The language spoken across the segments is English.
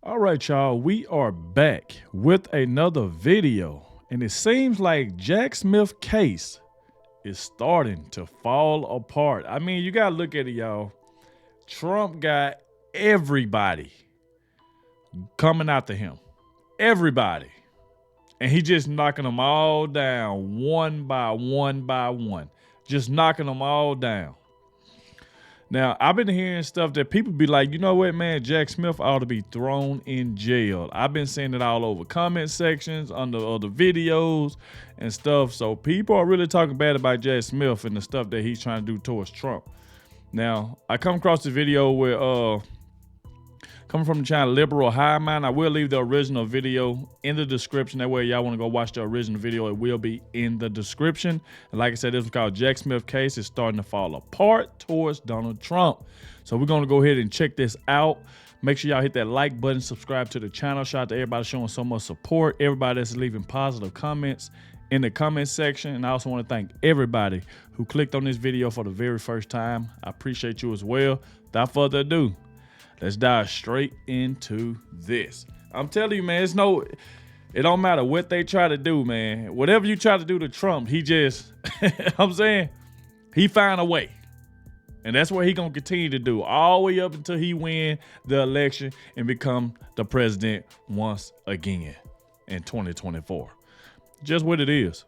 All right, y'all, we are back with another video, and it seems like Jack Smith case is starting to fall apart. I mean, you gotta look at it, y'all. Trump got everybody coming after him. Everybody. And he just knocking them all down one by one. Just knocking them all down. Now, I've been hearing stuff that people be like, you know what, man, Jack Smith ought to be thrown in jail. I've been seeing it all over comment sections, under other videos and stuff. So people are really talking bad about Jack Smith and the stuff that he's trying to do towards Trump. Now, I come across the video where, coming from the channel Liberal High Mind. I will leave the original video in the description. That way y'all want to go watch the original video, it will be in the description. And like I said, this was called Jack Smith case is starting to fall apart towards Donald Trump. So we're going to go ahead and check this out. Make sure y'all hit that like button, subscribe to the channel. Shout out to everybody showing so much support, everybody that's leaving positive comments in the comment section. And I also want to thank everybody who clicked on this video for the very first time. I appreciate you as well. Without further ado, let's dive straight into this. I'm telling you, man, it don't matter what they try to do, man. Whatever you try to do to Trump, he just, I'm saying, he find a way. And that's what he gonna continue to do all the way up until he win the election and become the president once again in 2024. Just what it is.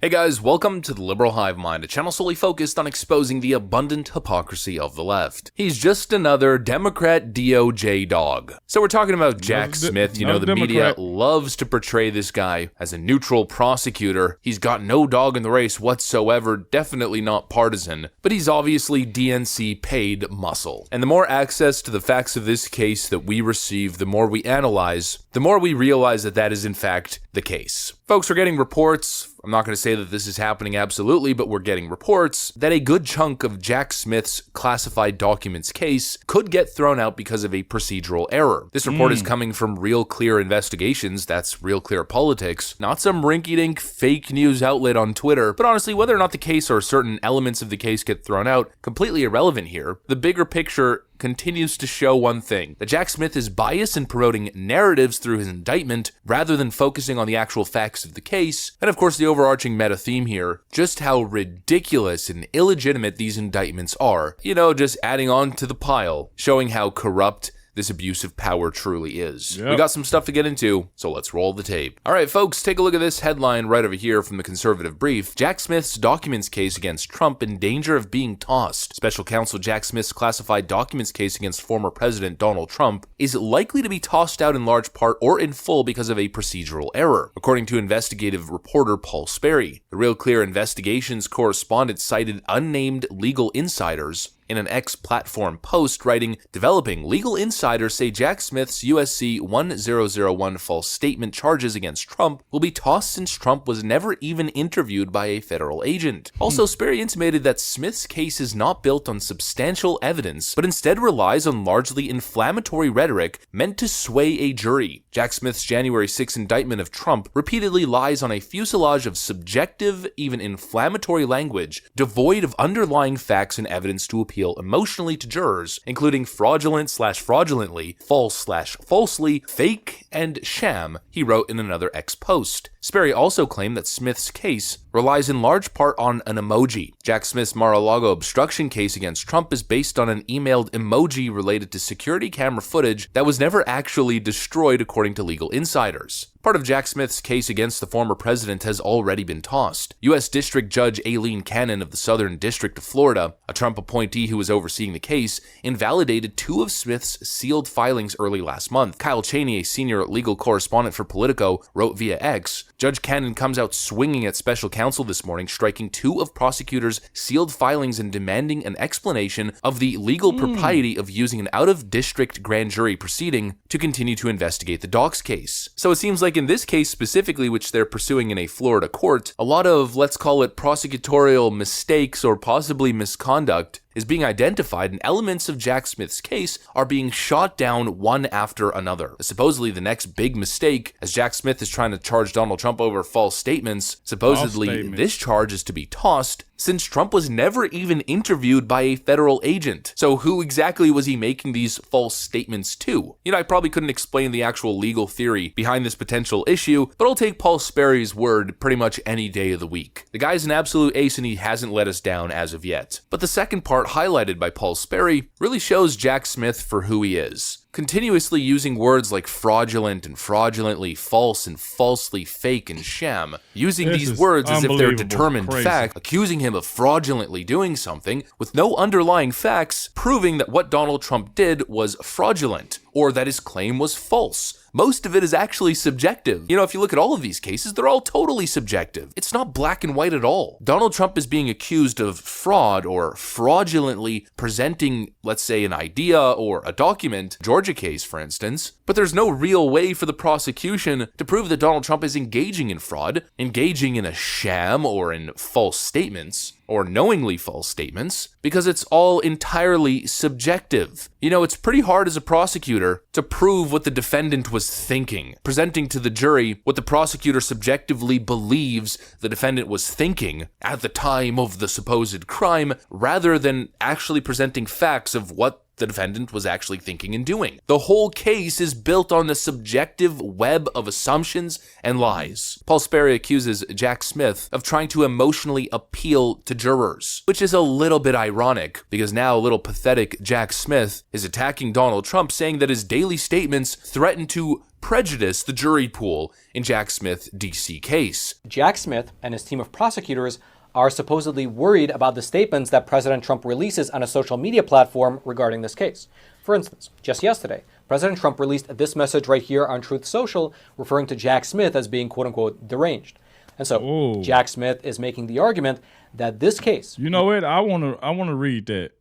Hey guys, welcome to the Liberal Hive Mind, a channel solely focused on exposing the abundant hypocrisy of the left. He's just another Democrat DOJ dog. So we're talking about Jack Smith. You know, the media loves to portray this guy as a neutral prosecutor. He's got no dog in the race whatsoever, definitely not partisan, but he's obviously DNC paid muscle. And the more access to the facts of this case that we receive, the more we analyze, the more we realize that that is in fact the case. Folks, we're getting reports, I'm not going to say that this is happening absolutely, but we're getting reports that a good chunk of Jack Smith's classified documents case could get thrown out because of a procedural error. This report is coming from Real Clear Investigations, that's Real Clear Politics, not some rinky-dink fake news outlet on Twitter, but honestly, whether or not the case or certain elements of the case get thrown out, completely irrelevant here. The bigger picture continues to show one thing, that Jack Smith is biased in promoting narratives through his indictment rather than focusing on the actual facts of the case, and of course the overarching meta theme here, just how ridiculous and illegitimate these indictments are. You know, just adding on to the pile, showing how corrupt this abuse of power truly is. We got some stuff to get into, so let's roll the tape. All right, folks, take a look at this headline right over here from the Conservative Brief. Jack Smith's documents case against Trump in danger of being tossed. Special counsel Jack Smith's classified documents case against former President Donald Trump is likely to be tossed out in large part or in full because of a procedural error, according to investigative reporter Paul Sperry. The Real Clear Investigations correspondent cited unnamed legal insiders in an X-platform post writing, developing legal insiders say Jack Smith's USC 1001 false statement charges against Trump will be tossed since Trump was never even interviewed by a federal agent. Also, Sperry intimated that Smith's case is not built on substantial evidence, but instead relies on largely inflammatory rhetoric meant to sway a jury. Jack Smith's January 6 indictment of Trump repeatedly lies on a fuselage of subjective, even inflammatory language, devoid of underlying facts and evidence to appeal emotionally to jurors, including fraudulent/fraudulently, false/falsely, fake, and sham, he wrote in another X post. Sperry also claimed that Smith's case relies in large part on an emoji. Jack Smith's Mar-a-Lago obstruction case against Trump is based on an emailed emoji related to security camera footage that was never actually destroyed, according to legal insiders. Part of Jack Smith's case against the former president has already been tossed. U.S. District Judge Aileen Cannon of the Southern District of Florida, a Trump appointee who was overseeing the case, invalidated 2 of Smith's sealed filings early last month. Kyle Cheney, a senior legal correspondent for Politico, wrote via X, Judge Cannon comes out swinging at special counsel this morning, striking 2 of prosecutors' sealed filings and demanding an explanation of the legal propriety of using an out-of-district grand jury proceeding to continue to investigate the Dox case. So it seems like in this case specifically, which they're pursuing in a Florida court, a lot of, let's call it, prosecutorial mistakes or possibly misconduct is being identified, and elements of Jack Smith's case are being shot down one after another. Supposedly the next big mistake, as Jack Smith is trying to charge Donald Trump over false statements, supposedly this charge is to be tossed since Trump was never even interviewed by a federal agent. So who exactly was he making these false statements to? I probably couldn't explain the actual legal theory behind this potential issue, but I'll take Paul Sperry's word pretty much any day of the week. The guy's an absolute ace and he hasn't let us down as of yet. But the second part highlighted by Paul Sperry really shows Jack Smith for who he is. Continuously using words like fraudulent and fraudulently, false and falsely, fake and sham, using these words as if they're determined fact, accusing him of fraudulently doing something with no underlying facts, proving that what Donald Trump did was fraudulent, or that his claim was false. Most of it is actually subjective. If you look at all of these cases, they're all totally subjective. It's not black and white at all. Donald Trump is being accused of fraud or fraudulently presenting, let's say, an idea or a document, Georgia case, for instance, but there's no real way for the prosecution to prove that Donald Trump is engaging in fraud, engaging in a sham or in false statements, or knowingly false statements, because it's all entirely subjective. It's pretty hard as a prosecutor to prove what the defendant was thinking, presenting to the jury what the prosecutor subjectively believes the defendant was thinking at the time of the supposed crime, rather than actually presenting facts of what the defendant was actually thinking and doing. The whole case is built on a subjective web of assumptions and lies. Paul Sperry accuses Jack Smith of trying to emotionally appeal to jurors, which is a little bit ironic because now a little pathetic Jack Smith is attacking Donald Trump, saying that his daily statements threaten to prejudice the jury pool in Jack Smith's DC case. Jack Smith and his team of prosecutors are supposedly worried about the statements that President Trump releases on a social media platform regarding this case. For instance, just yesterday, President Trump released this message right here on Truth Social, referring to Jack Smith as being quote-unquote deranged. And so Jack Smith is making the argument that this case... You know what? I want to read that.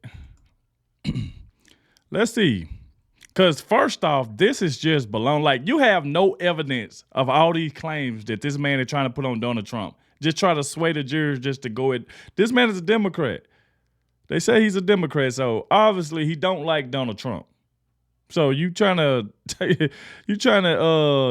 Let's see. Because first off, this is just baloney. Like, you have no evidence of all these claims that this man is trying to put on Donald Trump. Just try to sway the jurors just to go at. This man is a Democrat. They say he's a Democrat, so obviously he don't like Donald Trump. So you trying to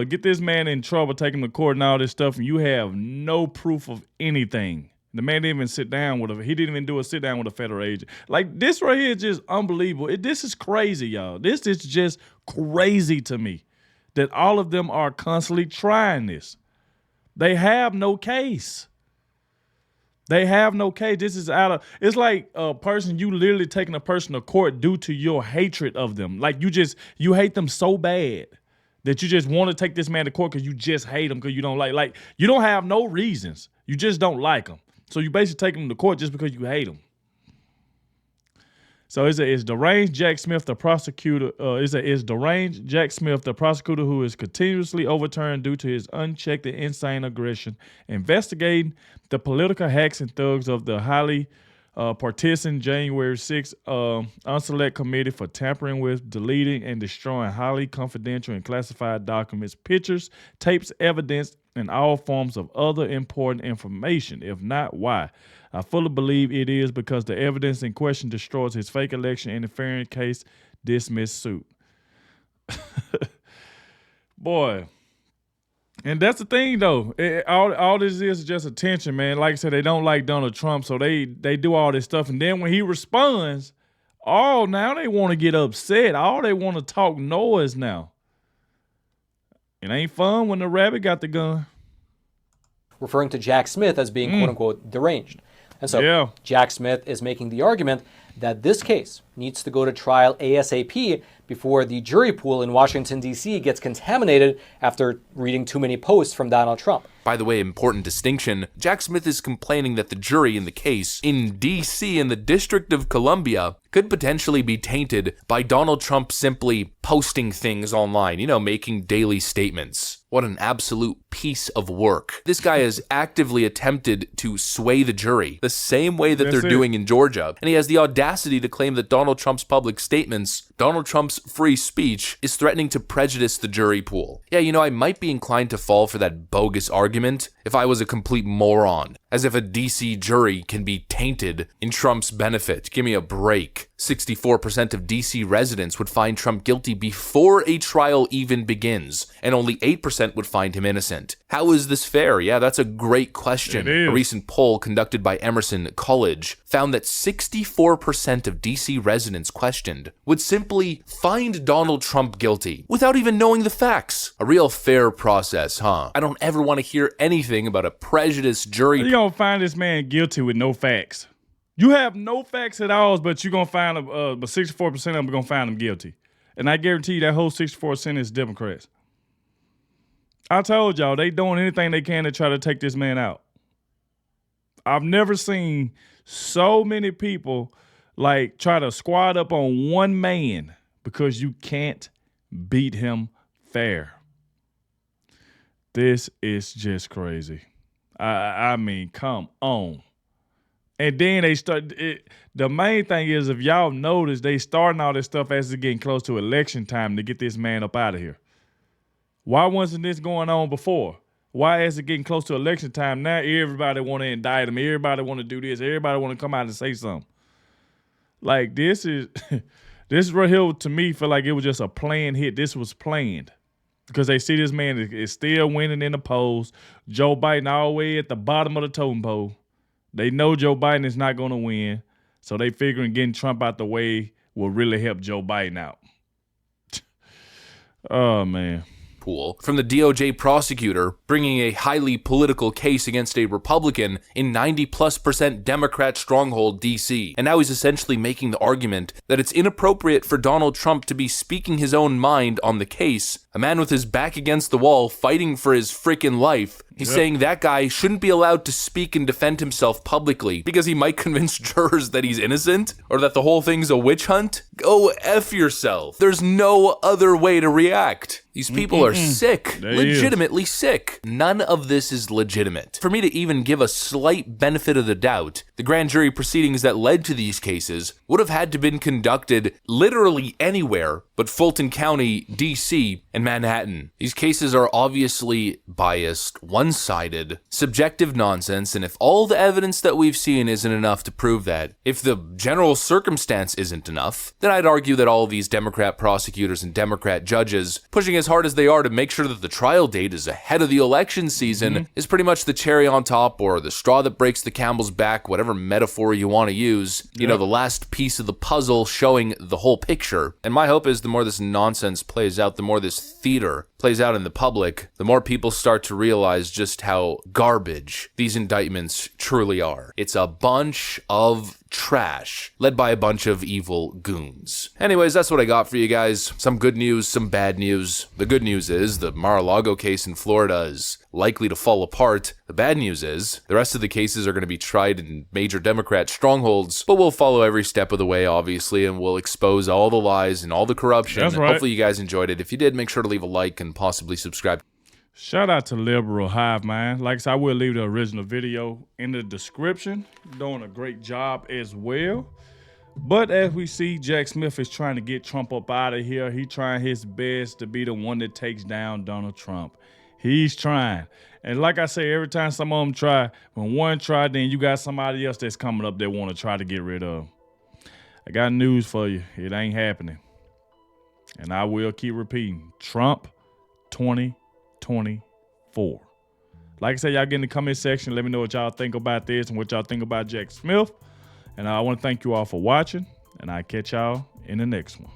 get this man in trouble, take him to court and all this stuff, and you have no proof of anything. The man didn't even sit down with he didn't even do a sit down with a federal agent. Like, this right here is just unbelievable. This is crazy, y'all. This is just crazy to me that all of them are constantly trying this. They have no case. They have no case. This is it's like a person, you literally taking a person to court due to your hatred of them. Like, you hate them so bad that you just want to take this man to court because you just hate him because you don't like you don't have no reasons. You just don't like him. So you basically take him to court just because you hate him. So is deranged Jack Smith the prosecutor? Is deranged Jack Smith the prosecutor who is continuously overturned due to his unchecked and insane aggression, investigating the political hacks and thugs of the highly partisan January 6th unselect committee for tampering with, deleting, and destroying highly confidential and classified documents, pictures, tapes, evidence, and all forms of other important information? If not, why? I fully believe it is because the evidence in question destroys his fake election interference case, dismissed suit. Boy. And that's the thing, though. All this is just attention, man. Like I said, they don't like Donald Trump, so they do all this stuff. And then when he responds, now they want to get upset. They want to talk noise now. It ain't fun when the rabbit got the gun. Referring to Jack Smith as being quote-unquote deranged. And so Jack Smith is making the argument that this case needs to go to trial ASAP before the jury pool in Washington, D.C. gets contaminated after reading too many posts from Donald Trump. By the way, important distinction, Jack Smith is complaining that the jury in the case in D.C. in the District of Columbia could potentially be tainted by Donald Trump simply posting things online, making daily statements. What an absolute piece of work. This guy has actively attempted to sway the jury the same way that they're doing in Georgia, and he has the audacity to claim that Donald Donald Trump's public statements, Donald Trump's free speech is threatening to prejudice the jury pool. Yeah, you know, I might be inclined to fall for that bogus argument if I was a complete moron, as if a DC jury can be tainted in Trump's benefit. Give me a break. 64% of DC residents would find Trump guilty before a trial even begins, and only 8% would find him innocent. How is this fair? Yeah, that's a great question. A recent poll conducted by Emerson College found that 64% of DC residents questioned would simply find Donald Trump guilty without even knowing the facts. A real fair process, huh? I don't ever want to hear anything about a prejudiced jury. You're going to find this man guilty with no facts. You have no facts at all, but you're going to find him, but 64% of them are going to find him guilty. And I guarantee you that whole 64% is Democrats. I told y'all, they doing anything they can to try to take this man out. I've never seen so many people like try to squad up on one man because you can't beat him fair. This is just crazy. I mean, come on. And then they start, the main thing is, if y'all notice, they starting all this stuff as it's getting close to election time to get this man up out of here. Why wasn't this going on before? Why is it getting close to election time? Now everybody want to indict him. Everybody want to do this. Everybody want to come out and say something. Like this is right here to me feel like it was just a planned hit. This was planned. Because they see this man is still winning in the polls. Joe Biden all the way at the bottom of the totem pole. They know Joe Biden is not going to win, so they figuring getting Trump out the way will really help Joe Biden out. Oh, man. Pool from the DOJ prosecutor bringing a highly political case against a Republican in 90+% Democrat stronghold DC. And now he's essentially making the argument that it's inappropriate for Donald Trump to be speaking his own mind on the case. A man with his back against the wall fighting for his freaking life. He's saying that guy shouldn't be allowed to speak and defend himself publicly because he might convince jurors that he's innocent or that the whole thing's a witch hunt. Go F yourself. There's no other way to react. These people are sick, legitimately sick. None of this is legitimate. For me to even give a slight benefit of the doubt, the grand jury proceedings that led to these cases would have had to been conducted literally anywhere but Fulton County, DC, and Manhattan. These cases are obviously biased, one-sided, subjective nonsense, and if all the evidence that we've seen isn't enough to prove that, if the general circumstance isn't enough, then I'd argue that all of these Democrat prosecutors and Democrat judges pushing as hard as they are to make sure that the trial date is ahead of the election season is pretty much the cherry on top or the straw that breaks the camel's back, whatever metaphor you want to use, you know, the last piece of the puzzle showing the whole picture. And my hope is the more this nonsense plays out, the more this theater plays out in the public, the more people start to realize just how garbage these indictments truly are. It's a bunch of trash led by a bunch of evil goons. Anyways, that's what I got for you guys. Some good news, some bad news. The good news is the Mar-a-Lago case in Florida is likely to fall apart. The bad news is the rest of the cases are going to be tried in major Democrat strongholds, but we'll follow every step of the way, obviously, and we'll expose all the lies and all the corruption. That's right. Hopefully you guys enjoyed it. If you did, make sure to leave a like and possibly subscribe. Shout out to Liberal Hive, man. Like I said, I will leave the original video in the description. Doing a great job as well. But as we see, Jack Smith is trying to get Trump up out of here. He's trying his best to be the one that takes down Donald Trump. He's trying. And like I say, every time some of them try, when one try, then you got somebody else that's coming up that want to try to get rid of him. I got news for you. It ain't happening. And I will keep repeating. Trump 2024. Like I said, y'all get in the comment section. Let me know what y'all think about this and what y'all think about Jack Smith. And I want to thank you all for watching. And I'll catch y'all in the next one.